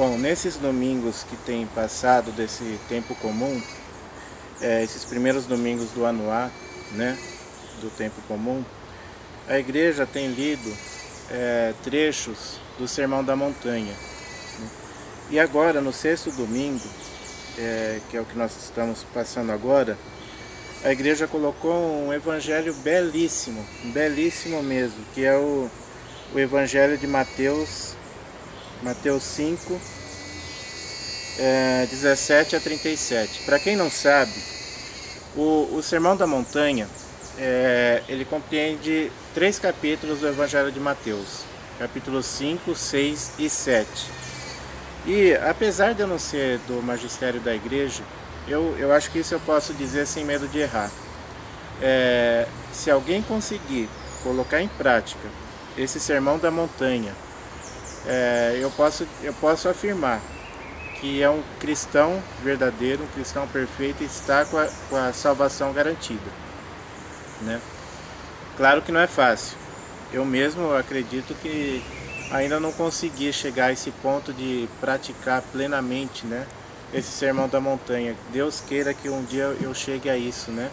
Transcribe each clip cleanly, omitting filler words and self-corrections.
Bom, nesses domingos que tem passado desse tempo comum, esses primeiros domingos do ano A, né, do tempo comum, a igreja tem lido trechos do Sermão da Montanha. E agora, no sexto domingo, que é o que nós estamos passando agora, a igreja colocou um evangelho belíssimo, belíssimo mesmo, que é o evangelho de Mateus 5, 17 a 37. Para quem não sabe, o Sermão da Montanha, ele compreende 3 capítulos do evangelho de Mateus, capítulos 5, 6 e 7. E apesar de eu não ser do magistério da igreja, eu acho que isso eu posso dizer sem medo de errar. Se alguém conseguir colocar em prática esse Sermão da Montanha, eu posso afirmar que é um cristão verdadeiro, um cristão perfeito e está com a salvação garantida, né? Claro que não é fácil. Eu mesmo acredito que ainda não consegui chegar a esse ponto de praticar plenamente, né, esse Sermão da Montanha. Deus queira que um dia eu chegue a isso, né?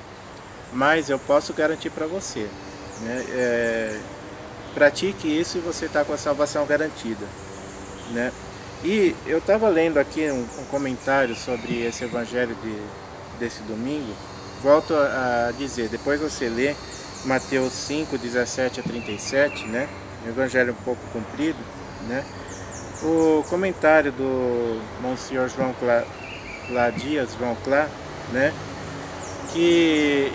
Mas eu posso garantir para você, né? Pratique isso e você está com a salvação garantida, né? E eu estava lendo aqui um comentário sobre esse evangelho desse domingo. Volto a dizer, depois você lê Mateus 5, 17 a 37, né? Um evangelho um pouco comprido, né? O comentário do Monsenhor João Dias, né? Que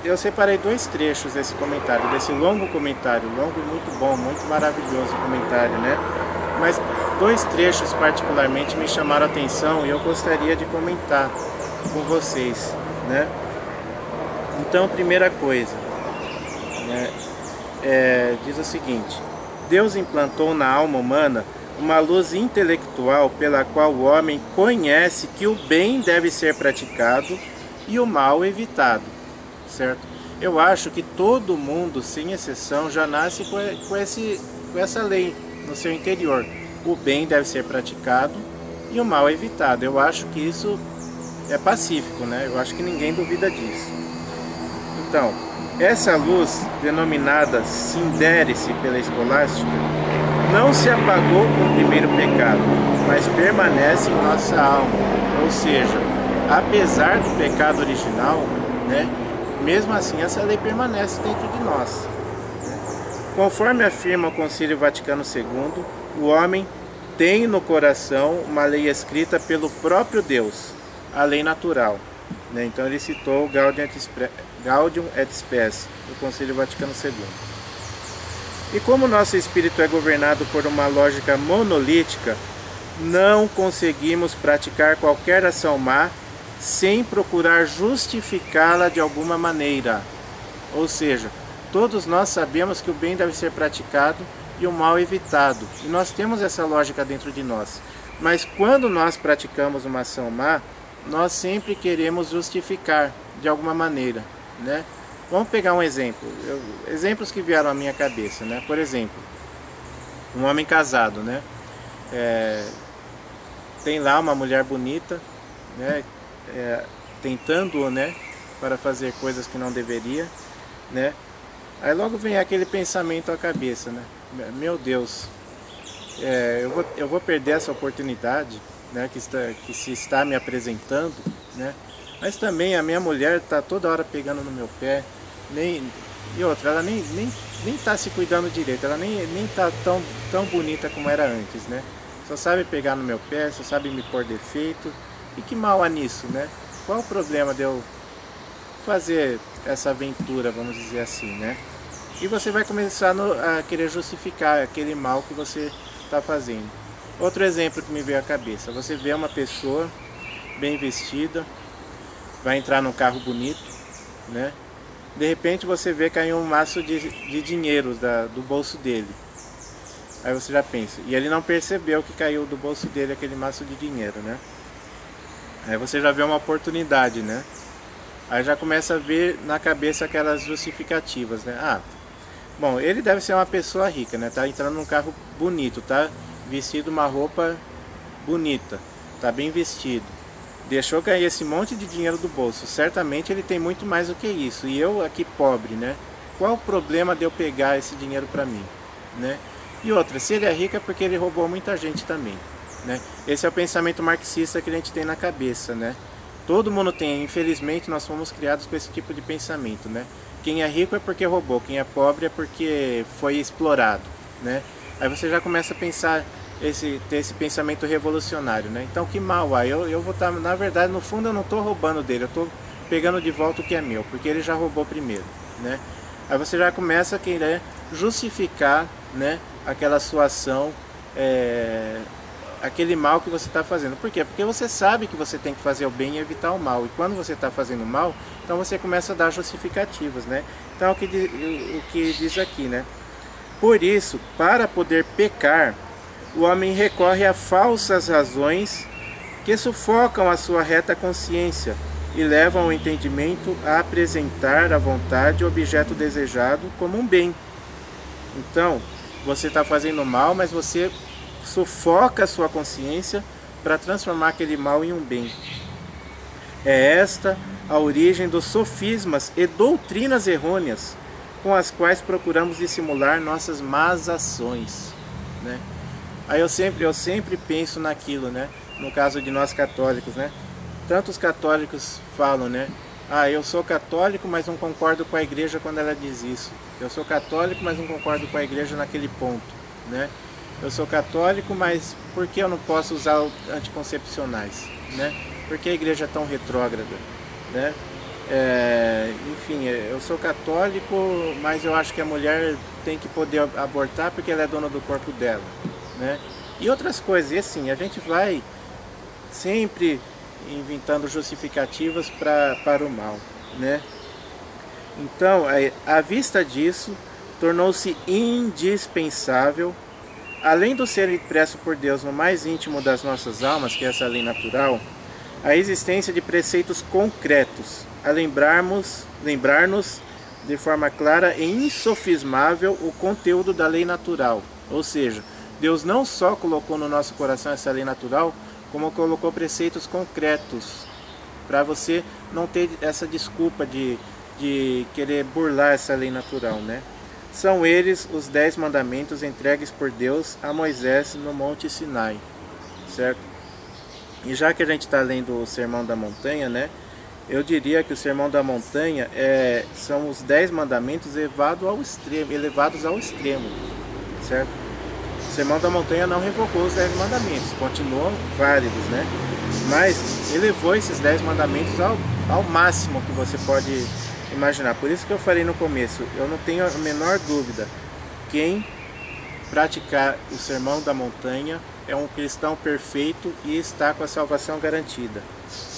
eu separei 2 trechos desse comentário, desse longo comentário, longo e muito bom, muito maravilhoso comentário, né? Mas 2 trechos particularmente me chamaram a atenção e eu gostaria de comentar com vocês, né? Então, primeira coisa, né? Diz o seguinte: Deus implantou na alma humana uma luz intelectual pela qual o homem conhece que o bem deve ser praticado e o mal evitado, certo? Eu acho que todo mundo, sem exceção, já nasce com essa lei no seu interior. O bem deve ser praticado e o mal evitado. Eu acho que isso é pacífico, né? Eu acho que ninguém duvida disso. Então, essa luz, denominada sindérice pela escolástica, não se apagou com o primeiro pecado, mas permanece em nossa alma. Ou seja, apesar do pecado original, né, mesmo assim essa lei permanece dentro de nós. Conforme afirma o Concílio Vaticano II, o homem tem no coração uma lei escrita pelo próprio Deus, a lei natural, né? Então ele citou o Gaudium et Spes, do Concílio Vaticano II. E como nosso espírito é governado por uma lógica monolítica, não conseguimos praticar qualquer ação má sem procurar justificá-la de alguma maneira. Ou seja, todos nós sabemos que o bem deve ser praticado e o mal evitado. E nós temos essa lógica dentro de nós. Mas quando nós praticamos uma ação má, nós sempre queremos justificar de alguma maneira, né? Vamos pegar um exemplo. Exemplos que vieram à minha cabeça, né? Por exemplo, um homem casado, né? Tem lá uma mulher bonita, né? Tentando, né, para fazer coisas que não deveria, né? Aí logo vem aquele pensamento à cabeça, né? Meu Deus, eu vou perder essa oportunidade, né, que se está me apresentando, né? Mas também a minha mulher está toda hora pegando no meu pé, e outra, ela nem está se cuidando direito, ela nem está tão bonita como era antes, né? Só sabe pegar no meu pé, só sabe me pôr defeito. E que mal há nisso, né? Qual o problema de eu fazer essa aventura, vamos dizer assim, né? E você vai começar a querer justificar aquele mal que você está fazendo. Outro exemplo que me veio à cabeça: você vê uma pessoa bem vestida, vai entrar num carro bonito, né? De repente você vê cair um maço de dinheiro do bolso dele. Aí você já pensa, e ele não percebeu que caiu do bolso dele aquele maço de dinheiro, né? Aí você já vê uma oportunidade, né? Aí já começa a ver na cabeça aquelas justificativas, né? Bom, ele deve ser uma pessoa rica, né? Tá entrando num carro bonito, tá vestido uma roupa bonita, está bem vestido, deixou cair esse monte de dinheiro do bolso, certamente ele tem muito mais do que isso, e eu aqui pobre, né? Qual o problema de eu pegar esse dinheiro para mim, né? E outra, se ele é rico é porque ele roubou muita gente também, né? Esse é o pensamento marxista que a gente tem na cabeça, né? Todo mundo tem, infelizmente nós fomos criados com esse tipo de pensamento, né? Quem é rico é porque roubou, quem é pobre é porque foi explorado, né? Aí você já começa a pensar, ter esse pensamento revolucionário, né? Então que mal, eu vou estar, na verdade, no fundo eu não estou roubando dele, eu estou pegando de volta o que é meu, porque ele já roubou primeiro, né? Aí você já começa a querer justificar, né, aquela sua ação, aquele mal que você está fazendo. Por quê? Porque você sabe que você tem que fazer o bem e evitar o mal. E quando você está fazendo mal, então você começa a dar justificativas, né? Então o que diz aqui, né? Por isso, para poder pecar, o homem recorre a falsas razões que sufocam a sua reta consciência e levam o entendimento a apresentar à vontade o objeto desejado como um bem. Então, você está fazendo mal, mas você sufoca a sua consciência para transformar aquele mal em um bem. É esta a origem dos sofismas e doutrinas errôneas com as quais procuramos dissimular nossas más ações, né? Aí eu sempre penso naquilo, né? No caso de nós católicos, né? Tantos católicos falam, né? Ah, eu sou católico, mas não concordo com a igreja quando ela diz isso. Eu sou católico, mas não concordo com a igreja naquele ponto, né? Eu sou católico, mas por que eu não posso usar anticoncepcionais, né? Por que a igreja é tão retrógrada, né? Enfim, eu sou católico, mas eu acho que a mulher tem que poder abortar porque ela é dona do corpo dela, né? E outras coisas, e assim, a gente vai sempre inventando justificativas para o mal, né? Então, à vista disso, tornou-se indispensável, além do ser impresso por Deus no mais íntimo das nossas almas, que é essa lei natural, a existência de preceitos concretos, a lembrar-nos de forma clara e insofismável o conteúdo da lei natural. Ou seja, Deus não só colocou no nosso coração essa lei natural, como colocou preceitos concretos, para você não ter essa desculpa de querer burlar essa lei natural, né? São eles os 10 mandamentos entregues por Deus a Moisés no Monte Sinai, certo? E já que a gente está lendo o Sermão da Montanha, né? Eu diria que o Sermão da Montanha são os 10 mandamentos elevados ao extremo, certo? O Sermão da Montanha não revogou os 10 mandamentos, continuam válidos, né? Mas elevou esses 10 mandamentos ao máximo que você pode imaginar. Por isso que eu falei no começo, eu não tenho a menor dúvida, quem praticar o Sermão da Montanha é um cristão perfeito e está com a salvação garantida,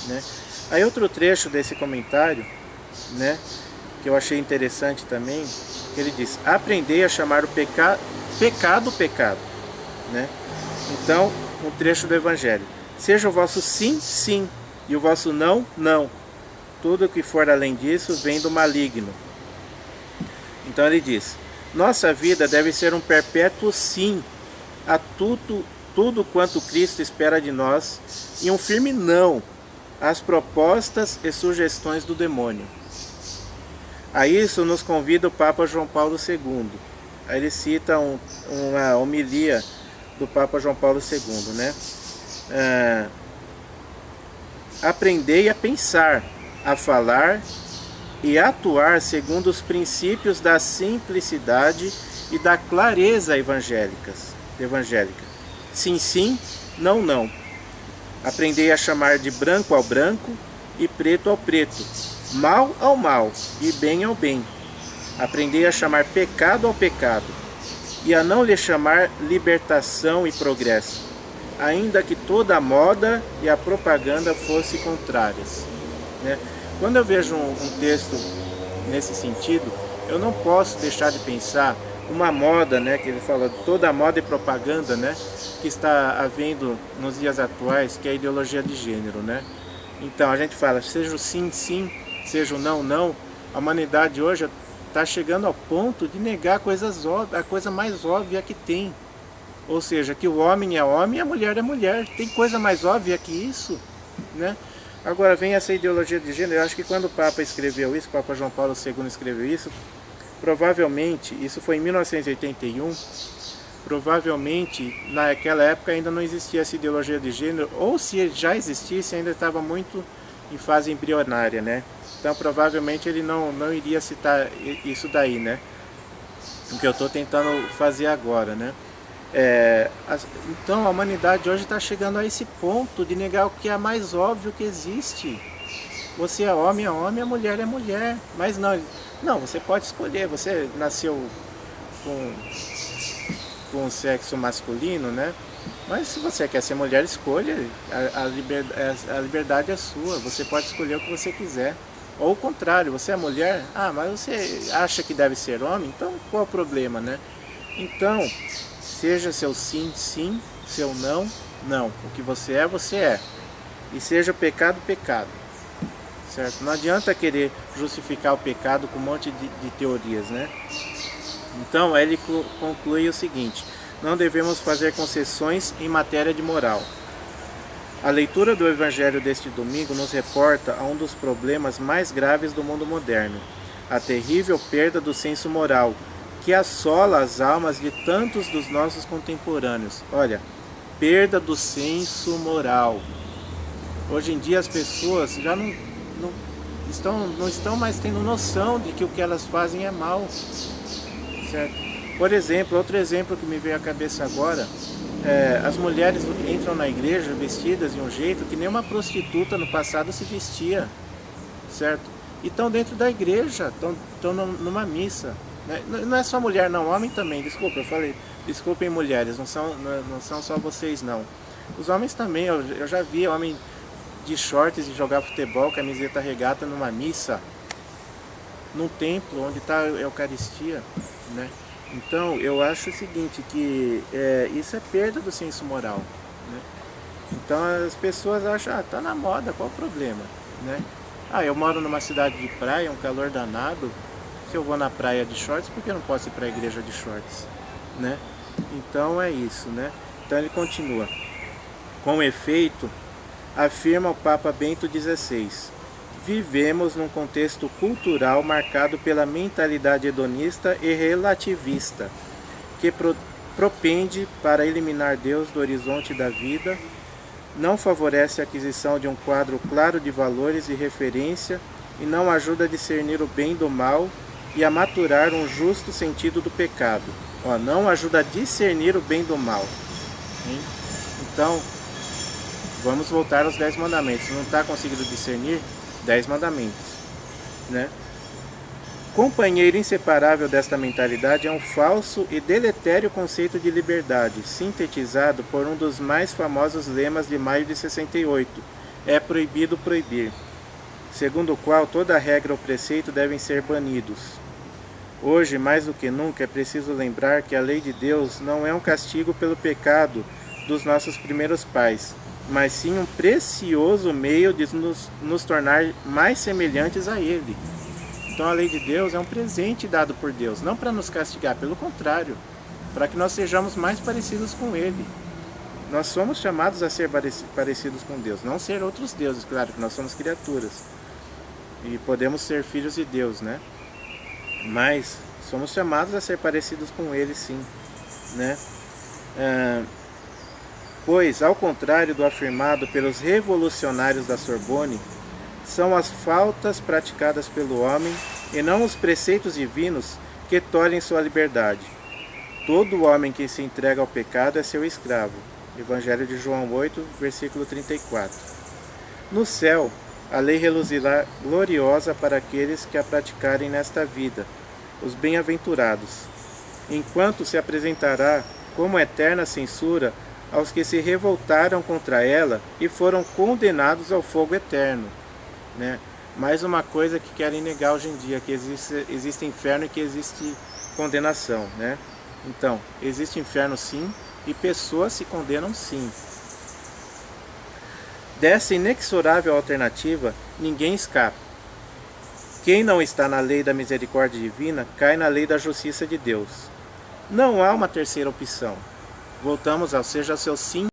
né? Aí outro trecho desse comentário, né, que eu achei interessante também, que ele diz: aprendei a chamar o pecado, né? Então, um trecho do Evangelho: seja o vosso sim, sim, e o vosso não, não. Tudo que for além disso vem do maligno. Então ele diz: nossa vida deve ser um perpétuo sim a tudo quanto Cristo espera de nós, e um firme não às propostas e sugestões do demônio. A isso nos convida o Papa João Paulo II. Aí ele cita uma homilia do Papa João Paulo II, né? Aprendei a pensar, a falar e a atuar segundo os princípios da simplicidade e da clareza evangélica. Sim, sim, não, não. Aprendei a chamar de branco ao branco e preto ao preto, mal ao mal e bem ao bem. Aprendei a chamar pecado ao pecado e a não lhe chamar libertação e progresso, ainda que toda a moda e a propaganda fossem contrárias, né? Quando eu vejo um texto nesse sentido, eu não posso deixar de pensar uma moda, né, que ele fala toda a moda e propaganda, né, que está havendo nos dias atuais, que é a ideologia de gênero, né? Então a gente fala, seja o sim, sim, seja o não, não. A humanidade hoje está chegando ao ponto de negar coisas óbvias, a coisa mais óbvia que tem, Ou seja, que o homem é homem e a mulher é mulher. Tem coisa mais óbvia que isso, né? Agora vem essa ideologia de gênero. Eu acho que quando o Papa escreveu isso, o Papa João Paulo II escreveu isso, provavelmente, isso foi em 1981, provavelmente naquela época ainda não existia essa ideologia de gênero, ou se já existisse ainda estava muito em fase embrionária, né? Então provavelmente ele não iria citar isso daí, né? O que eu estou tentando fazer agora, né? Então a humanidade hoje está chegando a esse ponto de negar o que é mais óbvio que existe. Você é homem, a mulher é mulher. Mas não, você pode escolher. Você nasceu com o sexo masculino, né? Mas se você quer ser mulher, escolha. A liberdade é sua. Você pode escolher o que você quiser. Ou o contrário, você é mulher, mas você acha que deve ser homem, então qual é o problema, né? Então, seja seu sim, sim, seu não, não. O que você é. E seja pecado, pecado. Certo? Não adianta querer justificar o pecado com um monte de teorias, né? Então, ele conclui o seguinte: não devemos fazer concessões em matéria de moral. A leitura do Evangelho deste domingo nos reporta a um dos problemas mais graves do mundo moderno, a terrível perda do senso moral, que assola as almas de tantos dos nossos contemporâneos. Olha, perda do senso moral. Hoje em dia as pessoas já não estão mais tendo noção de que o que elas fazem é mal. Certo? Por exemplo, outro exemplo que me veio à cabeça agora, as mulheres entram na igreja vestidas de um jeito que nem uma prostituta no passado se vestia, certo? E estão dentro da igreja, estão numa missa. Né? Não é só mulher não, homem também, desculpa, eu falei, desculpem mulheres, não são só vocês não. Os homens também, eu já vi homem de shorts e jogar futebol, camiseta regata numa missa, num templo onde está a Eucaristia, né? Então, eu acho o seguinte, que isso é perda do senso moral, né? Então, as pessoas acham, tá na moda, qual o problema, né? Eu moro numa cidade de praia, um calor danado, se eu vou na praia de shorts, por que eu não posso ir para a igreja de shorts, né? Então, é isso, né? Então, ele continua. Com efeito, afirma o Papa Bento XVI, vivemos num contexto cultural marcado pela mentalidade hedonista e relativista, que propende para eliminar Deus do horizonte da vida, não favorece a aquisição de um quadro claro de valores e referência e não ajuda a discernir o bem do mal e a maturar um justo sentido do pecado. Não ajuda a discernir o bem do mal. Hein? Então, vamos voltar aos 10 mandamentos. Não está conseguindo discernir? 10 mandamentos, né? Companheiro inseparável desta mentalidade é um falso e deletério conceito de liberdade, sintetizado por um dos mais famosos lemas de maio de 68, é proibido proibir, segundo o qual toda regra ou preceito devem ser banidos. Hoje, mais do que nunca, é preciso lembrar que a lei de Deus não é um castigo pelo pecado dos nossos primeiros pais, mas sim um precioso meio de nos tornar mais semelhantes a Ele. Então a lei de Deus é um presente dado por Deus, não para nos castigar, pelo contrário, para que nós sejamos mais parecidos com Ele. Nós somos chamados a ser parecidos com Deus, não ser outros deuses, claro que nós somos criaturas e podemos ser filhos de Deus, né? Mas somos chamados a ser parecidos com Ele, sim, né? Pois, ao contrário do afirmado pelos revolucionários da Sorbonne, são as faltas praticadas pelo homem e não os preceitos divinos que tolhem sua liberdade. Todo homem que se entrega ao pecado é seu escravo. Evangelho de João 8, versículo 34. No céu, a lei reluzirá gloriosa para aqueles que a praticarem nesta vida, os bem-aventurados, enquanto se apresentará como eterna censura aos que se revoltaram contra ela e foram condenados ao fogo eterno, né? Mais uma coisa que querem negar hoje em dia, que existe inferno e que existe condenação, né? Então, existe inferno sim, e pessoas se condenam sim. Dessa inexorável alternativa, ninguém escapa. Quem não está na lei da misericórdia divina, cai na lei da justiça de Deus. Não há uma terceira opção. voltamos ao seja seu sim.